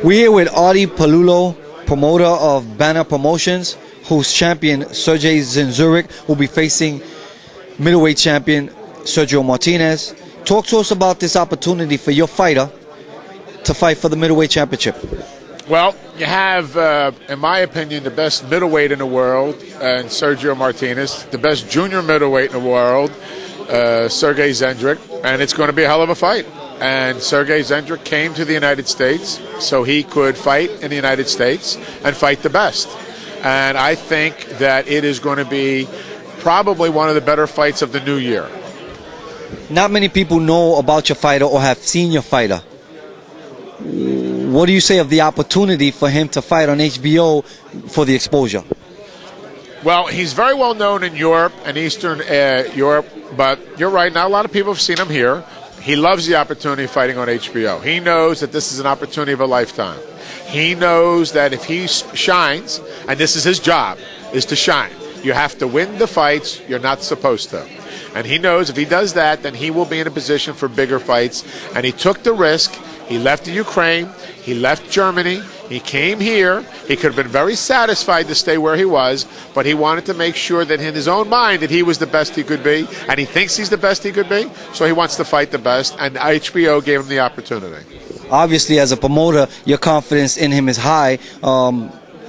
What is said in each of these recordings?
We're here with Artie Pelullo, promoter of Banner Promotions, whose champion Sergey Zinzurek will be facing middleweight champion Sergio Martinez. Talk to us about this opportunity for your fighter to fight for the middleweight championship. Well, you have, in my opinion, the best middleweight in the world, and Sergio Martinez, the best junior middleweight in the world, Sergey Zinzurek, and it's going to be a hell of a fight. And Sergey Zinzurek came to the United States so he could fight in the United States and fight the best. And I think that it is going to be probably one of the better fights of the new year. Not many people know about your fighter or have seen your fighter. What do you say of the opportunity for him to fight on HBO for the exposure? Well, he's very well known in Europe and Eastern Europe, but you're right, not a lot of people have seen him here. He loves the opportunity of fighting on HBO. He knows that this is an opportunity of a lifetime. He knows that if he shines, and this is his job, is to shine. You have to win the fights you're not supposed to. And he knows if he does that, then he will be in a position for bigger fights. And he took the risk. He left the Ukraine. He left Germany. He came here. He could have been very satisfied to stay where he was, but he wanted to make sure that in his own mind that he was the best he could be, and he thinks he's the best he could be, so he wants to fight the best, and HBO gave him the opportunity. Obviously, as a promoter, your confidence in him is high,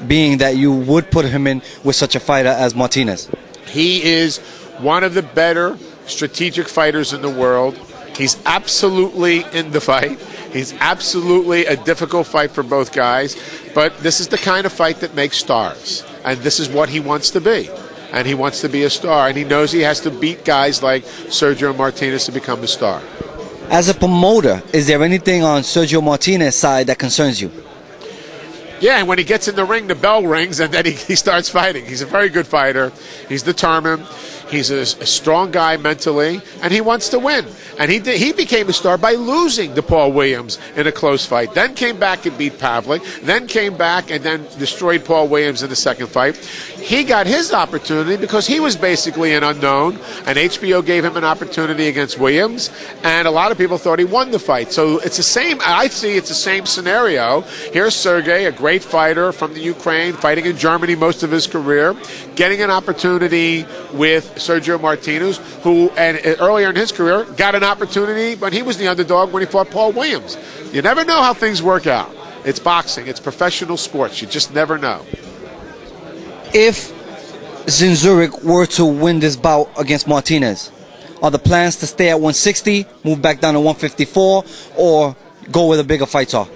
being that you would put him in with such a fighter as Martinez. He is one of the better strategic fighters in the world. He's absolutely in the fight. He's absolutely a difficult fight for both guys, but this is the kind of fight that makes stars, and this is what he wants to be. And he wants to be a star, and he knows he has to beat guys like Sergio Martinez to become a star. As a promoter, is there anything on Sergio Martinez's side that concerns you? Yeah, and when he gets in the ring, the bell rings, and then he starts fighting. He's a very good fighter. He's determined. He's a strong guy mentally, and he wants to win. And he became a star by losing to Paul Williams in a close fight. Then came back and beat Pavlik. Then came back and then destroyed Paul Williams in the second fight. He got his opportunity because he was basically an unknown, and HBO gave him an opportunity against Williams, and a lot of people thought he won the fight. So it's the same. I see it's the same scenario. Here's Sergey, a great fighter from the Ukraine, fighting in Germany most of his career, getting an opportunity with Sergio Martinez, who and earlier in his career got an opportunity when he was the underdog when he fought Paul Williams. You never know how things work out. It's boxing. It's professional sports. You just never know. If Zinzurek were to win this bout against Martinez, are the plans to stay at 160, move back down to 154, or go where the bigger fights are?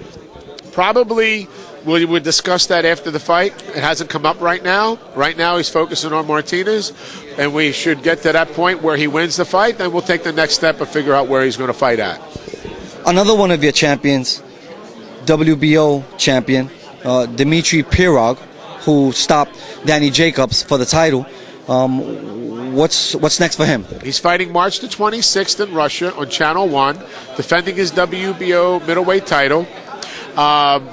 Probably we would discuss that after the fight. It hasn't come up right now. Right now he's focusing on Martinez, and we should get to that point where he wins the fight, then we'll take the next step and figure out where he's going to fight at. Another one of your champions, WBO champion, Dmitry Pirog, who stopped Danny Jacobs for the title. What's next for him? He's fighting March the 26th in Russia on Channel 1, defending his WBO middleweight title.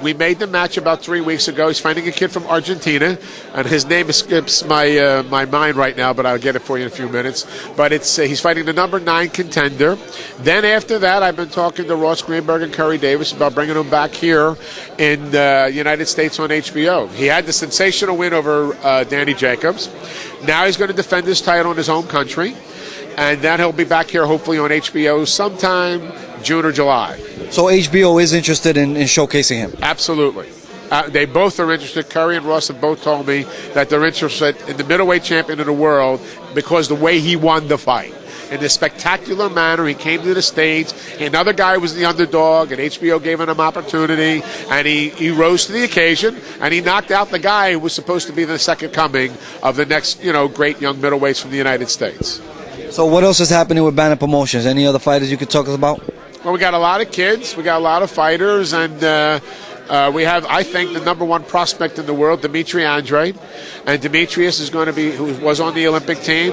We made the match about 3 weeks ago. He's fighting a kid from Argentina, and his name escapes my mind right now, but I'll get it for you in a few minutes. But he's fighting the number 9 contender. Then after that, I've been talking to Ross Greenberg and Kerry Davis about bringing him back here in the United States on HBO. He had the sensational win over Danny Jacobs. Now he's going to defend his title in his home country, and then he'll be back here hopefully on HBO sometime June or July. So HBO is interested in showcasing him? Absolutely. They both are interested. Curry and Ross have both told me that they're interested in the middleweight champion of the world because the way he won the fight. In this spectacular manner, he came to the States. Another guy was the underdog, and HBO gave him an opportunity, and he rose to the occasion, and he knocked out the guy who was supposed to be the second coming of the next, great young middleweights from the United States. So what else is happening with Banner Promotions? Any other fighters you could talk about? Well, we got a lot of kids. We got a lot of fighters, and we have, I think, the number 1 prospect in the world, Dimitri Andrade. And Demetrius is going to be, who was on the Olympic team,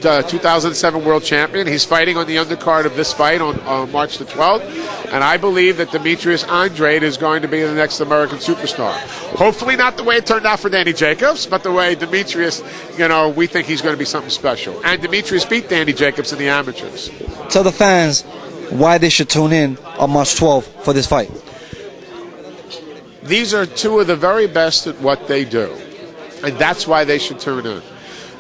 2007 world champion. He's fighting on the undercard of this fight on March the 12th. And I believe that Demetrius Andrade is going to be the next American superstar. Hopefully not the way it turned out for Danny Jacobs, but the way Demetrius, we think he's going to be something special. And Demetrius beat Danny Jacobs in the amateurs. Tell the fans why they should tune in on March 12th for this fight. These are two of the very best at what they do, and that's why they should tune in.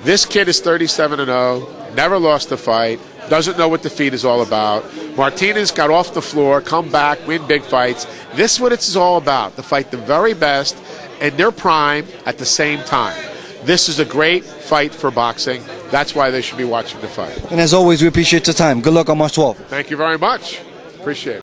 This kid is 37-0, never lost a fight, doesn't know what defeat is all about. Martinez got off the floor, come back, win big fights. This is what it's all about, to fight the very best in their prime at the same time. This is a great fight for boxing. That's why they should be watching the fight. And as always, we appreciate your time. Good luck on March 12th. Thank you very much. Appreciate it.